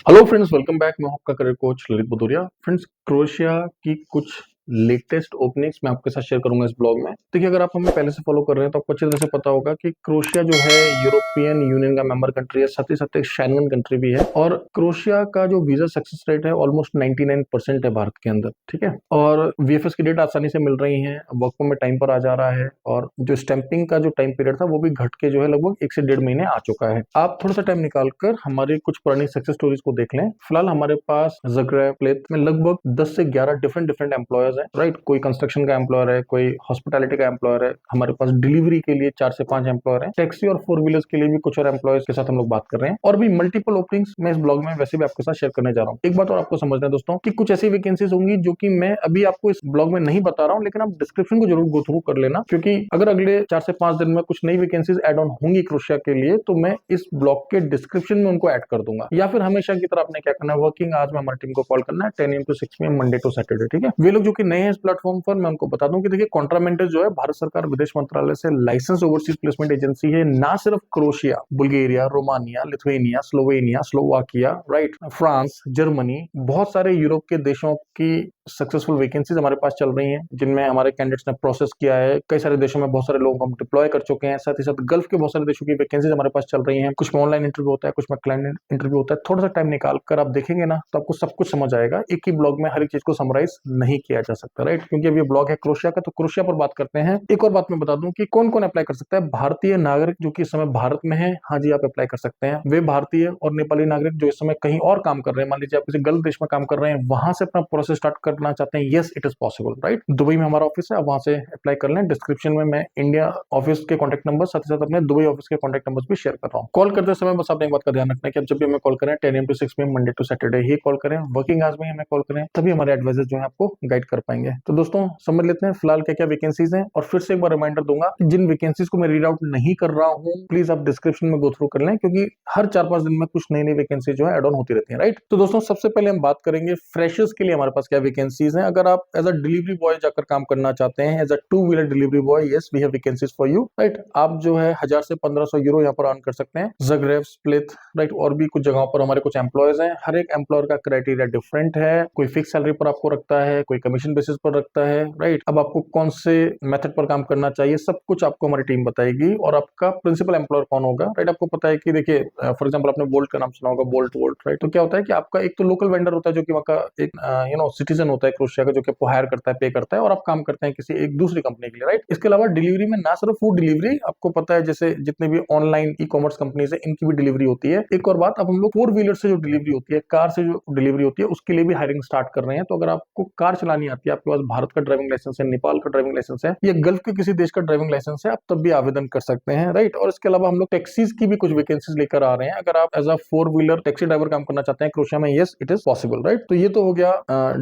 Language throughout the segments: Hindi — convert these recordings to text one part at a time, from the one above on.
Hello friends, welcome back. मैं हूं आपका career coach Lalit Bhadauria. Friends, Croatia की कुछ लेटेस्ट ओपनिंग्स मैं आपके साथ शेयर करूंगा इस ब्लॉग में। देखिए, अगर आप हमें पहले से फॉलो कर रहे हैं तो आपको अच्छी तरह से पता होगा कि क्रोएशिया जो है यूरोपियन यूनियन का मेंबर कंट्री है, साथ ही साथ एक शेंगन कंट्री भी है। और क्रोएशिया का जो वीजा सक्सेस रेट है ऑलमोस्ट 99% है भारत के अंदर। ठीक है, और वीएफएस की डेट आसानी से मिल रही है, वर्क परमिट टाइम पर आ जा रहा है, और जो स्टैंपिंग का जो टाइम पीरियड था वो भी घट के जो है लगभग 1 से 1.5 महीने आ चुका है। आप थोड़ा सा टाइम निकाल कर हमारी कुछ पुरानी सक्सेस स्टोरीज को देख लें। फिलहाल हमारे पास ज़ग्रेब, प्लेथ में लगभग 10 से 11 डिफरेंट एम्प्लॉयर्स हैं, राइट। कोई कंस्ट्रक्शन का एम्प्लॉयर है, कोई हॉस्पिटैलिटी का एम्प्लॉयर है, हमारे पास डिलीवरी के लिए 4 से 5 एम्प्लॉयर हैं, टैक्सी और 4 व्हीलर्स के लिए भी कुछ और एम्प्लॉयर्स के साथ हम लोग बात कर रहे हैं, और भी मल्टीपल ओपनिंग्स मैं इस ब्लॉग में वैसे भी आपके साथ शेयर करने जा रहा हूँ। एक बात और आपको समझना है दोस्तों कि कुछ ऐसी वैकेंसीज होंगी जो कि मैं अभी आपको इस ब्लॉग में नहीं बता रहा हूँ, लेकिन आप डिस्क्रिप्शन को जरूर गो थ्रू कर लेना, क्योंकि अगर अगले 4 से 5 दिन में कुछ नई वैकेंसीज ऐड ऑन होंगी क्रोएशिया के लिए तो मैं इस ब्लॉग के डिस्क्रिप्शन में उनको ऐड कर दूंगा। या फिर हमेशा की तरह आपने क्या करना है, वर्किंग आवर्स में हमारी टीम को कॉल करना है 10 AM to 6 PM Monday to Saturday. ठीक है, वे लोग जो कि नए हैं इस प्लेटफॉर्म पर, मैं उनको बता दूं कि देखिए, कॉन्ट्रामेंटल जो है भारत सरकार विदेश मंत्रालय से लाइसेंस ओवरसीज प्लेसमेंट एजेंसी है। ना सिर्फ Croatia, Bulgaria, Romania, Lithuania, Slovenia, Slovakia, right, France, Germany, बहुत सारे यूरोप के देशों की सक्सेसफुल वैकेंसीज हमारे पास चल रही हैं, जिनमें हमारे कैंडिडेट्स ने प्रोसेस किया है। कई सारे देशों में बहुत सारे लोगों को हम डिप्लॉय कर चुके हैं। साथ ही साथ गल्फ के बहुत सारे देशों की वैकेंसीज हमारे पास चल रही हैं। कुछ में ऑनलाइन इंटरव्यू होता है, कुछ में क्लाइंट इंटरव्यू होता है। थोड़ा सा टाइम निकाल कर आप देखेंगे ना तो आपको सब कुछ समझ आएगा। एक ही ब्लॉग में हर एक चीज को समराइज नहीं किया जा सकता, राइट, क्योंकि अब ये ब्लॉग है क्रोएशिया का, तो क्रोएशिया पर बात करते हैं। एक और बात मैं बता दूं कि कौन कौन अप्लाई कर सकता है। भारतीय नागरिक जो कि इस समय भारत में है, हाँ जी, आप अप्लाई कर सकते हैं। वे भारतीय और नेपाली नागरिक जो इस समय कहीं और काम कर रहे हैं, मान लीजिए आप किसी गल्फ देश में काम कर रहे हैं, वहां से अपना प्रोसेस स्टार्ट करना चाहते हैं, yes it is possible, right. Dubai में हमारा ऑफिस है, आप वहां से अप्लाई कर लें। डिस्क्रिप्शन में मैं इंडिया ऑफिस के कॉन्टैक्ट नंबर, साथ ही साथ अपने दुबई ऑफिस के कॉन्टैक्ट नंबर भी शेयर कर रहा हूँ। कॉल करते समय बस आपने एक बात का ध्यान रखना है कि आप जब भी हमें कॉल करें 10 AM to 6 PM Monday to Saturday ही कॉल करें, वर्किंग आवर्स में हमें कॉल करें, तभी हमारे एडवाइजर जो है आपको गाइड कर पाएंगे। तो दोस्तों, समझ लेते हैं फिलहाल क्या क्या वैकेंसीज हैं, और फिर से एक बार रिमाइंडर दूंगा कि जिन वैकेंसीज को मैं रीड आउट नहीं कर रहा हूँ, प्लीज आप डिस्क्रिप्शन में गो थ्रू कर लें, क्योंकि हर 4-5 दिन में कुछ नई नई वैकेंसी जो है एड ऑन होती रहती है, राइट। तो दोस्तों, सबसे पहले हम बात करेंगे फ्रेशर्स के लिए हमारे पास क्या वैकेंसीज हैं। अगर आप एज अ डिलीवरी बॉय जाकर काम करना चाहते हैं, as a 2 wheeler delivery boy, yes we have vacancies for you, right. आप जो है 1000 से 1500 यूरो यहाँ पर अर्न कर सकते हैं। ज़ग्रेब, स्प्लिट, राइट, और भी कुछ जगहों पर हमारे कुछ एम्प्लॉयज हैं। हर एक एम्प्लॉयर का क्राइटेरिया डिफरेंट है। कोई फिक्स सैलरी पर आपको रखता है, कोई कमीशन बेसिस पर रखता है, राइट। अब आपको कौन से मेथड पर काम करना चाहिए, सब कुछ आपको हमारी टीम बताएगी। और आपका प्रिंसिपल एम्प्लॉयर कौन होगा, राइट। आपको पता है कि देखिए, फॉर एग्जाम्पल आपने बोल्ट का नाम सुना होगा, बोल्ट वोल्ट, राइट। तो क्या होता है कि आपका एक तो लोकल वेंडर होता है जो कि वहाँ का एक सिटीजन होता है क्रोएशिया का, जो कि आपको हायर करता है, पे करता है, और आप काम करते हैं किसी एक दूसरी कंपनी के लिए, राइट। इसके अलावा डिलीवरी में ना सिर्फ फूड डिलीवरी, आपको पता है जैसे जितने भी ऑनलाइन ई कॉमर्स कंपनीज है, इनकी भी डिलीवरी होती है। एक और बात, अब हम लोग 4 व्हीलर से जो डिलीवरी होती है, कार से जो डिलीवरी होती है, उसके लिए भी हायरिंग स्टार्ट कर रहे हैं। तो अगर आपको कार चलानी आती है, आपके पास भारत का ड्राइविंग लाइसेंस है, नेपाल का ड्राइविंग लाइसेंस है, या गल्फ के किसी देश का ड्राइविंग लाइसेंस है, आप तब भी आवेदन कर सकते हैं, राइट। और इसके अलावा हम लोग टैक्सीज की भी कुछ वैकेंसीज लेकर आ रहे हैं। अगर आप as a 4 wheeler taxi driver काम करना चाहते हैं क्रोएशिया में, yes it is possible, right. तो ये तो हो गया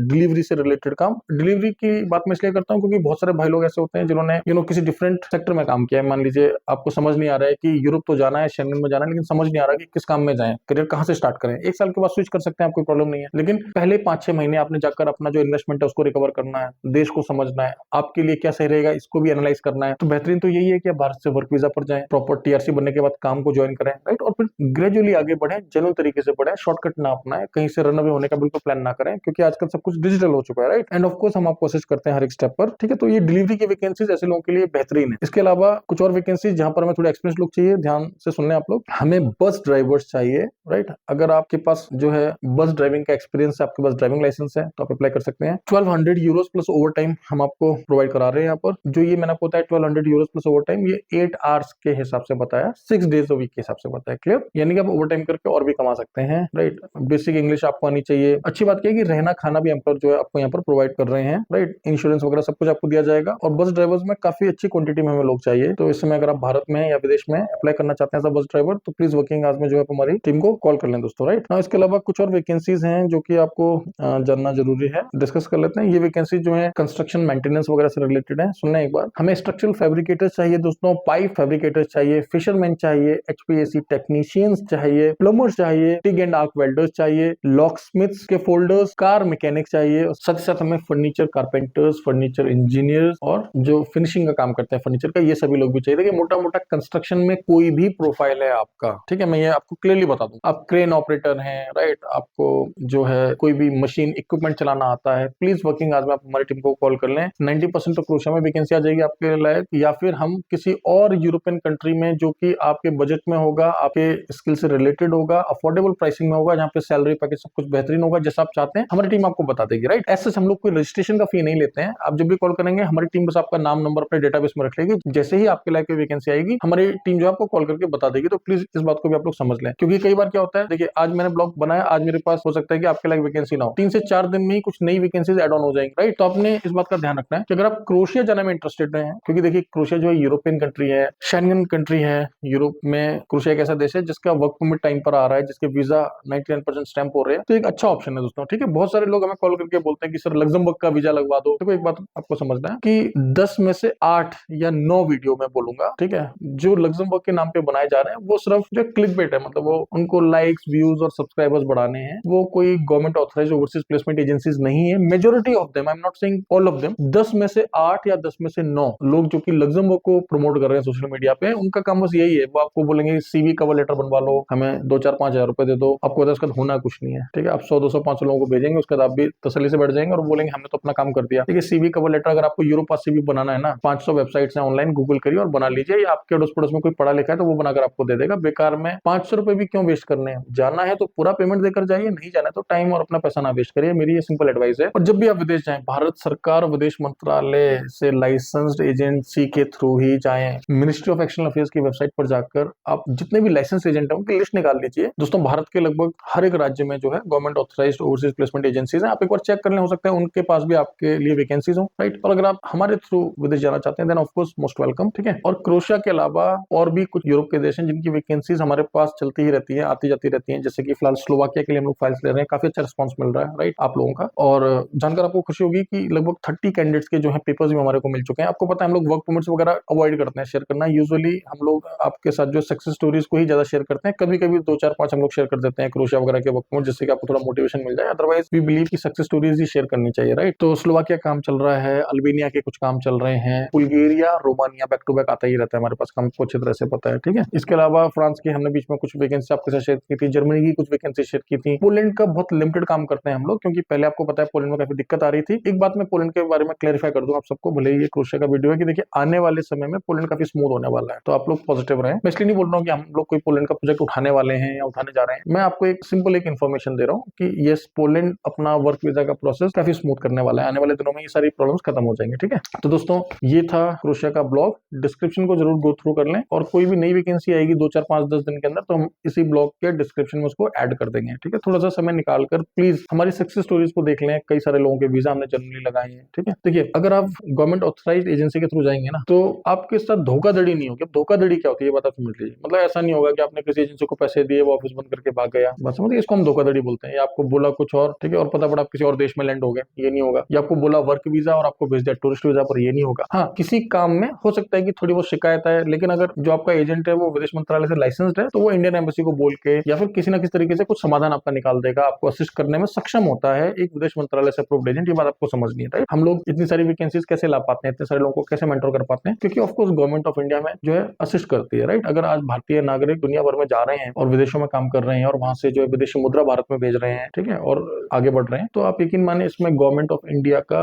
डिलीवरी से रिलेटेड काम। डिलीवरी की बात मैं इसलिए करता हूँ क्योंकि बहुत सारे भाई लोग ऐसे होते हैं जिन्होंने किसी डिफरेंट सेक्टर में काम किया है। मान लीजिए आपको समझ नहीं आ रहा है कि यूरोप तो जाना है, शेंगन में जाना है, लेकिन समझ नहीं आ रहा कि किस काम में जाएं, करियर कहां से स्टार्ट करें। 1 साल के बाद स्विच कर सकते हैं, आपको प्रॉब्लम नहीं है, लेकिन पहले 5-6 महीने आपने जाकर अपना जो इन्वेस्टमेंट है उसको रिकवर करना है, देश को समझना है, आपके लिए क्या सही रहेगा इसको भी एनालाइज करना है। तो बेहतरीन तो यही है कि आप भारत से वर्क वीजा पर जाएं, प्रॉपर टीआरसी बनने के बाद काम को ज्वाइन करें, राइट, और फिर ग्रेजुअली आगे बढ़े, जेन्युइन तरीके से बढ़े, शॉर्टकट ना अपनाएं, कहीं से रन अवे होने का बिल्कुल प्लान ना करें, क्योंकि आजकल सब कुछ डिजिटल हो चुका है, राइट। एंड ऑफ कोर्स हम आपको कोशिश करते हैं हर एक स्टेप पर, ठीक है। तो ये डिलीवरी की वैकेंसीज ऐसे लोगों के लिए बेहतरीन है। इसके अलावा कुछ और वैकेंसीज जहां पर हमें थोड़ा एक्सपीरियंस लोग चाहिए, ध्यान से सुन लें आप लोग। हमें बस ड्राइवर्स चाहिए, राइट। अगर आपके पास जो है बस ड्राइविंग का एक्सपीरियंस है, आपके पास ड्राइविंग लाइसेंस है, तो आप अप्लाई कर सकते हैं। 1200 यूरोज प्लस ओवर टाइम हम आपको प्रोवाइड करा रहे हैं यहाँ पर। जो ये मैंने आपको बताया 1200 यूरोज प्लस ओवर टाइम, ये 8 आवर्स के हिसाब से बताया, 6 डेज अ वीक के हिसाब से बताया, क्लियर। यानी कि आप ओवर टाइम करके और भी कमा सकते हैं, राइट। बेसिक इंग्लिश आपको आनी चाहिए। अच्छी बात क्या है कि रहना खाना भी एम्प्लॉयर जो है आपको यहाँ पर प्रोवाइड कर रहे हैं, राइट। इंश्योरेंस वगैरह सब कुछ आपको दिया जाएगा। और बस ड्राइवर्स में काफी अच्छी क्वांटिटी में हमें लोग चाहिए। तो इस समय अगर आप भारत में या विदेश में अप्लाई करना चाहते हैं बस ड्राइवर, तो प्लीज वर्किंग आवर्स में जो है हमारी टीम को कॉल कर लें दोस्तों, राइट। इसके अलावा कुछ और वैकेंसीज हैं जो कि आपको जानना जरूरी है, डिस्कस कर लेते हैं। ये वैकेंसी जो है कंस्ट्रक्शन मेंटेनेंस वगैरह से रिलेटेड है। सुनने एक बार, हमें स्ट्रक्चरल फैब्रिकेटर्स चाहिए दोस्तों, पाइप फैब्रिकेटर्स चाहिए, फिशरमैन चाहिए, एचपीएसी टेक्नीशियंस चाहिए, प्लम्बर्स चाहिए, टिग एंड आर्क वेल्डर्स चाहिए, लॉक स्मिथ्स के फोल्डर्स, कार मैकेनिक चाहिए, चाहिए। साथ ही साथ हमें फर्नीचर कारपेंटर्स, फर्नीचर इंजीनियर्स और जो फिनिशिंग का काम करते हैं फर्नीचर का, ये सभी लोग भी चाहिए। देखिए मोटा मोटा कंस्ट्रक्शन में कोई भी प्रोफाइल है आपका, ठीक है, मैं ये आपको क्लियरली बता दूं, आप क्रेन ऑपरेटर हैं, राइट, आपको जो है कोई भी मशीन इक्विपमेंट चलाना आता है, प्लीज वर्किंग आज में आप हमारी टीम को कॉल कर लें। 90% तो क्रोशिया में वैकेंसी आ जाएगी आपके लायक, या फिर हम किसी और यूरोपियन कंट्री में जो कि आपके बजट में होगा, आपके स्किल से रिलेटेड होगा, अफोर्डेबल प्राइसिंग में होगा, जहाँ पे सैलरी पैकेज सब कुछ बेहतरीन होगा, जैसा आप चाहते हैं हमारी टीम आपको बता देगी, राइट। ऐसे हम लोग कोई रजिस्ट्रेशन का फी नहीं लेते हैं। आप जब भी कॉल करेंगे हमारी टीम बस आपका नाम नंबर अपने डेटाबेस में रख लेगी, जैसे ही आपके लायक वैकेंसी आएगी हमारी टीम जो आपको कॉल करके बता देगी। तो प्लीज इस बात को भी आप लोग समझ लें, क्योंकि कई बार क्या होता है, देखिए आज मैंने ब्लॉग बनाया, आज मेरे पास हो सकता है कि आपके लायक वैकेंसी ना हो, 3 से 4 दिन में ही कुछ नई वैकेंसीज ऐड ऑन हो जाएंगी, राइट। तो आपने इस बात का ध्यान रखना है कि अगर आप क्रोशिया जाने में इंटरेस्टेड हैं, क्योंकि देखिए क्रोशिया जो है यूरोपियन कंट्री है, शेंगन कंट्री है, यूरोप में क्रोशिया एक ऐसा देश है जिसका वर्क परमिट टाइम पर आ रहा है, जिसके वीजा 99% स्टैंप हो रहे हैं, तो एक अच्छा ऑप्शन है दोस्तों, ठीक है। बहुत सारे लोग हमें कॉल करके बोलते हैं कि सर लग्जमबर्ग का वीजा लगवा दो। देखो एक बात आपको समझना है कि 10 में से 8 या 9 वीडियो मैं बोलूंगा, ठीक है, जो लग्जमबर्ग के नाम पे बनाए जा रहे हैं वो सिर्फ जो क्लिक बेट है, मतलब वो उनको लाइक्स, व्यूज और सब्सक्राइबर्स बढ़ाने हैं, वो कोई government authorised overseas placement agencies नहीं है। Majority of them, I am not saying all of them, 10 में से 8 या 10 में से 9 लोग जो कि लग्जमबर्ग को प्रमोट कर रहे हैं सोशल मीडिया पे, उनका काम बस यही है, वो आपको बोलेंगे सीवी कवर लेटर बनवा लो, हमें 2-4-5 हजार रुपए दे दो, आपको उसका होना कुछ नहीं है, ठीक है। आप 100-200-500 लोगों को भेजेंगे, उसके बाद आप भी तसल्ली से बैठ जाएंगे और बोलेंगे हमने तो अपना काम कर दिया। देखिए सीवी कवर लेटर अगर आपको यूरोप पास सीवी बनाना है ना, 500 वेबसाइट्स हैं ऑनलाइन, गूगल करिए और बना लीजिए, या आपके अड़ोस पड़ोस में कोई पढ़ा लिखा है तो वो बनाकर आपको दे देगा। बेकार में 500 रुपए भी क्यों वेस्ट करने हैं, जाना है तो पूरा पेमेंट देकर जाइए, नहीं जाना है तो टाइम और अपना पैसा ना वेस्ट करिए, मेरी ये सिंपल एडवाइस है। और जब भी आप विदेश जाएं, भारत सरकार विदेश मंत्रालय से लाइसेंस्ड एजेंसी के थ्रू ही जाएं। मिनिस्ट्री ऑफ एक्सटर्नल अफेयर्स की वेबसाइट पर जाकर आप जितने भी लाइसेंस एजेंट हैं उनकी लिस्ट निकाल लीजिए। दोस्तों भारत के लगभग हर एक राज्य में जो है government authorised overseas placement agencies हैं, आप एक बार चेक कर लें, हो सकता है उनके पास भी आपके लिए वैकेंसीज हो, राइट। और अगर आप हमारे थ्रू विदेश जाना चाहते हैं then of course most welcome, ठीक है। और क्रोशिया के अलावा और भी कुछ यूरोप के देश हैं जिनकी वैकेंसीज हमारे पास चलती ही रहती है, आती जाती रहती है, जैसे कि फिलहाल स्लोवाकिया के लिए हम लोग फाइल्स ले रहे हैं, काफी अच्छा रिस्पॉन्स मिल रहा है, राइट, आप लोगों का। और जानकर आपको खुशी होगी कि लगभग 30 कैंडिडेट्स के जो है पेपर्स भी हमारे को मिल चुके हैं। आपको पता है हम लोग वर्क परमिट्स वगैरह अवॉइड करते हैं शेयर करना, यूजुअली हम लोग आपके साथ जो सक्सेस स्टोरीज को ही ज्यादा शेयर करते हैं, कभी कभी 2-4-5 हम लोग शेयर कर देते हैं क्रोशिया वगैरह के वर्क परमिट, जिससे कि आपको थोड़ा मोटिवेशन मिल जाए। अदरवाइज वी बिलीव की सक्सेस स्टोरीज ही शेयर करनी चाहिए, राइट। तो स्लोवाकिया काम चल रहा है, अल्बेनिया के कुछ काम चल रहे हैं, Bulgaria, Romania back to back आता ही रहता है हमारे पास काम, को अच्छी तरह से पता है, ठीक है। इसके अलावा फ्रांस की हमने बीच में कुछ वैकेंसी आपके साथ शेयर की थी, जर्मनी की कुछ वैकेंसी शेयर की थी, पोलैंड का बहुत लिमिटेड काम करते हैं हम लोग, क्योंकि पहले आपको पता है पोलैंड में काफी दिक्कत आ रही थी। एक बात मैं पोलैंड के बारे में क्लैरिफाई कर दूं आप सबको, भले ही ये क्रोशिया का वीडियो है, कि देखिए आने वाले समय में पोलैंड काफी स्मूथ होने वाला है, तो आप लोग पॉजिटिव रहें। मैं इसलिए नहीं बोल रहा हूँ कि हम लोग कोई पोलैंड का प्रोजेक्ट उठाने वाले हैं या उठाने जा रहे हैं, मैं आपको एक सिंपल एक इन्फॉर्मेशन दे रहा हूँ कि ये पोलैंड अपना वर्क वीजा का प्रोसेस काफी स्मूथ करने वाला है, आने वाले दिनों में ये सारी प्रॉब्लम्स खत्म हो जाएंगे, ठीक है। तो दोस्तों ये था क्रोशिया का ब्लॉग, डिस्क्रिप्शन को जरूर गो थ्रू कर लें, और कोई भी नई वैकेंसी आएगी 2-4-5-10 दिन के अंदर तो हम इसी ब्लॉग के डिस्क्रिप्शन में उसको ऐड कर देंगे, ठीक है। थोड़ा सा समय निकालकर प्लीज हमारी सक्सेस स्टोरीज को देख लें, कई सारे लोगों के वीजा हमने जनरली लगाए हैं, ठीक है। देखिए अगर आप गवर्नमेंट ऑथराइज्ड एजेंसी के थ्रू जाएंगे ना, तो आपके साथ धोखाधड़ी नहीं होगी। धोखाधड़ी क्या होती है ये बात आप समझ लीजिए, मतलब ऐसा नहीं होगा कि आपने किसी एजेंसी को पैसे दिए, वो ऑफिस बंद करके भाग गया, बस समझिए इसको हम धोखाधड़ी बोलते हैं। या आपको बोला कुछ और, ठीक है, और पता पड़ा आप किसी और देश में लैंड हो गए, ये नहीं होगा। या आपको बोला वर्क वीजा और आपको भेज दिया टूरिस्ट वीजा पर, ये नहीं होगा। हाँ किसी काम में हो सकता है कि थोड़ी बहुत शिकायत है, लेकिन अगर जो आपका एजेंट है वो विदेश मंत्रालय से लाइसेंस्ड है तो वो इंडियन एम्बेसी को बोल के या फिर किसी ना किसी तरीके से कुछ समाधान आपका निकाल देगा, आपको असिस्ट करने में सक्षम होता है एक विदेश मंत्रालय से अप्रूव्ड एजेंट। ये बात आपको समझनी है, राइट। हम लोग इतनी सारी वैकेंसीज कैसे ला पाते हैं, इतने सारे लोगों को कैसे मेंटर कर पाते हैं, क्योंकि ऑफकोर्स गवर्नमेंट ऑफ इंडिया में जो है असिस्ट करती है, राइट। अगर आज भारतीय नागरिक दुनिया भर में जा रहे हैं और विदेशों में काम कर रहे हैं और वहां से जो है विदेशी मुद्रा भारत में भेज रहे हैं, ठीक है, और आगे बढ़ रहे हैं, तो आप यकीन माने इसमें गवर्नमेंट ऑफ इंडिया का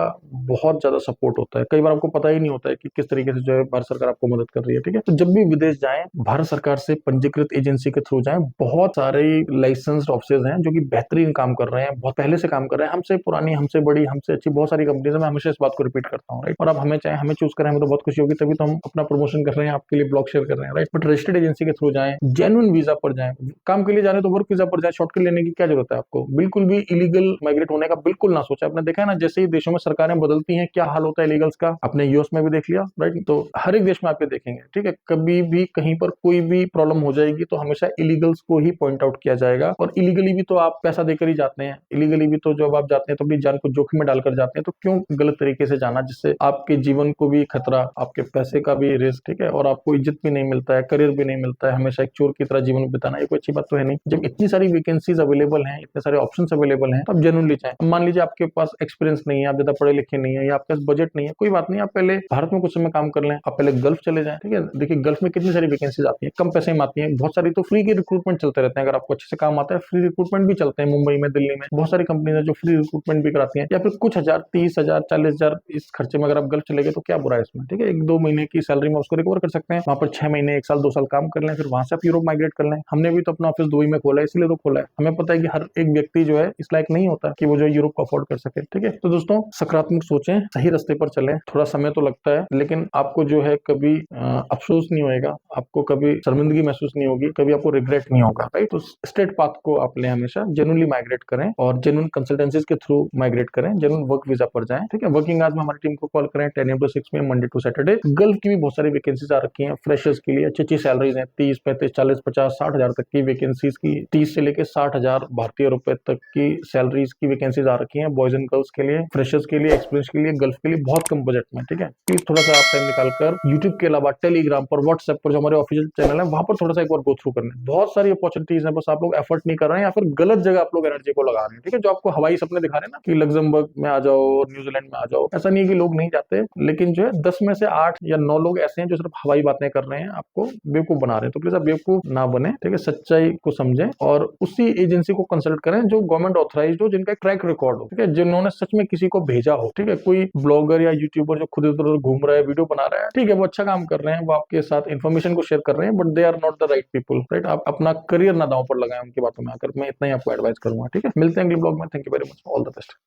बहुत ज्यादा सपोर्ट होता है। कई बार आपको पता ही नहीं होता है कि किस तरीके से जो है भारत सरकार आपको मदद कर रही है, ठीक है। तो जब भी विदेश जाएं भारत सरकार से पंजीकृत एजेंसी के थ्रू जाएं, बहुत सारे लाइसेंस्ड ऑफिसर्स हैं जो कि बेहतरीन काम कर रहे हैं, बहुत पहले से काम कर रहे हैं, हमसे पुरानी, हमसे बड़ी, हमसे अच्छी बहुत सारी कंपनीज है। मैं हमेशा इस बात को रिपीट करता हूँ, राइट। और आप हमें चाहे हमें चूज करें, हमें तो बहुत खुशी होगी, तभी तो हम अपना प्रमोशन कर रहे हैं, आपके लिए ब्लॉग शेयर कर रहे हैं, राइट। बट रजिस्टर्ड एजेंसी के थ्रू जाएं, जेन्युइन वीजा पर जाएं, काम के लिए जाने तो वर्क वीजा पर जाएं, शॉर्टकट लेने की क्या जरूरत है आपको। बिल्कुल भी इलीगल माइग्रेट होने का बिल्कुल ना सोचा। आपने देखा है ना, जैसे ही देशों में सरकारें बदलती हैं क्या हाल होता है इलीगल्स का, आपने यूएस में भी देख लिया, राइट। तो हर एक देश में आप ये देखेंगे, ठीक है, कभी भी कहीं पर कोई भी प्रॉब्लम हो जाएगी तो हमेशा इलीगल्स को ही पॉइंट आउट किया जाएगा। और इलीगली भी तो आप पैसा देकर ही जाते हैं, इलीगली भी तो जब आप जाते हैं तो अपनी जान को जोखिम में डालकर जाते हैं, तो क्यों गलत तरीके से जाना जिससे आपके जीवन को भी खतरा, आपके पैसे का भी रिस्क, ठीक है, और आपको इज्जत भी नहीं मिलता है, करियर भी नहीं मिलता है, हमेशा एक चोर की तरह जीवन बिताना, ये कोई अच्छी बात तो है नहीं। जब इतनी सारी वैकेंसीज अवेलेबल हैं, इतने सारे ऑप्शंस अवेलेबल हैं, तो आप जेन्युइनली चाहें। मान लीजिए आपके पास एक्सपीरियंस नहीं है, आप ज्यादा पढ़े लिखे नहीं है, या आपके पास बजट नहीं है, कोई बात नहीं, आप पहले भारत में कुछ समय काम कर लें, आप पहले गल्फ चले जाएं, ठीक है। देखिए गल्फ में कितनी सारी वैकेंसीज आती है, कम पैसे में आती है, बहुत सारी तो फ्री के रिक्रूटमेंट चलते रहते हैं। अगर आपको अच्छे से काम आता है, फ्री रिक्रूटमेंट भी चलते हैं मुंबई में, दिल्ली में बहुत सारी कंपनी है जो फ्री रिक्रूटमेंट भी कराती है। या फिर कुछ हजार, 30,000, 40,000 इस खर्चे में अगर आप गल्फ चले गए तो क्या बुरा है इसमें, ठीक है। 1-2 महीने की सैलरी में उसको रिकवर कर सकते हैं, वहां पर 6 महीने, 1 साल, 2 साल काम कर लें, फिर वहां से आप यूरोप माइग्रेट कर लें। हमने भी तो अपना ऑफिस दुबई में खोला है, इसलिए तो खोला है। हमें पता है कि हर एक व्यक्ति जो है इस लायक नहीं होता कि वो जो यूरोप को अफोर्ड कर सके, ठीक है। तो दोस्तों सकारात्मक सोचें, सही रास्ते पर चलें, थोड़ा समय तो लगता है लेकिन आपको जो है कभी अफसोस नहीं होएगा, आपको कभी शर्मिंदगी महसूस नहीं होगी, कभी आपको रिग्रेट नहीं होगा, राइट। तो स्ट्रेट पाथ को आप लें, हमेशा जेन्युइनली माइग्रेट करें और जेन्युइन कंसल्टेंसीज के थ्रू माइग्रेट करें, जेन्युइन वर्क वीजा पर जाएं, ठीक है। वर्किंग आवर्स में हमारी टीम को कॉल करें 10 AM to 6 PM Monday to Saturday. Gulf की भी बहुत सारी वैकेंसीज आ रखी हैं, फ्रेशर्स के लिए अच्छी अच्छी सैलरीज हैं, 30, 35, 40, 50, 60,000 तक की वैकेंसीज की, 30 से लेकर 60,000 भारतीय रुपए तक की सैलरीज की वैकेंसीज आ रखी हैं, बॉयज एंड गर्ल्स के लिए, फ्रेशर्स के लिए, एक्सपीरियंस के लिए, गल्फ के लिए, बहुत कम बजट में, ठीक है। प्लीज थोड़ा सा आप टाइम निकालकर यूट्यूब के अलावा टेलीग्राम पर, व्हाट्सएप पर जो हमारे ऑफिशियल चैनल है वहां पर थोड़ा सा एक बार गो थ्रू करना है। बहुत सारी अपॉर्चुनिटीज हैं, बस आप लोग एफर्ट नहीं कर रहे हैं या फिर गलत जगह आप लोग एनर्जी को लगा रहे हैं, ठीक है। जो आपको हवाई सपने दिखा रहे हैं ना कि लग्जमबर्ग में आ जाओ और न्यूजीलैंड में आ जाओ, ऐसा नहीं है कि लोग नहीं जाते, लेकिन जो है 10 में से 8 या 9 लोग ऐसे हैं जो सिर्फ हवाई बातें कर रहे हैं, आपको बेवकूफ बना रहे हैं। तो प्लीज आप बेवकूफ ना बने, ठीक है। सच्चाई को समझें और उसी एजेंसी को कंसल्ट करें जो गवर्नमेंट ऑथराइज्ड हो, जिनका एक ट्रैक रिकॉर्ड हो, ठीक है, जिन्होंने सच में किसी को भेजा हो, ठीक है। कोई ब्लॉगर या यूट्यूबर जो खुद इधर उधर घूम रहा है, वीडियो बना रहा है, ठीक है, वो अच्छा काम कर रहे हैं, वो आपके साथ इन्फॉर्मेशन को शेयर कर रहे हैं, but they are not the right people, right. आप अपना करियर ना दांव पर लगाएं उनकी बातों में आकर, मैं इतना ही आपको एडवाइस करूंगा, ठीक है। मिलते हैं अगले ब्लॉग में, thank you very much, all the best.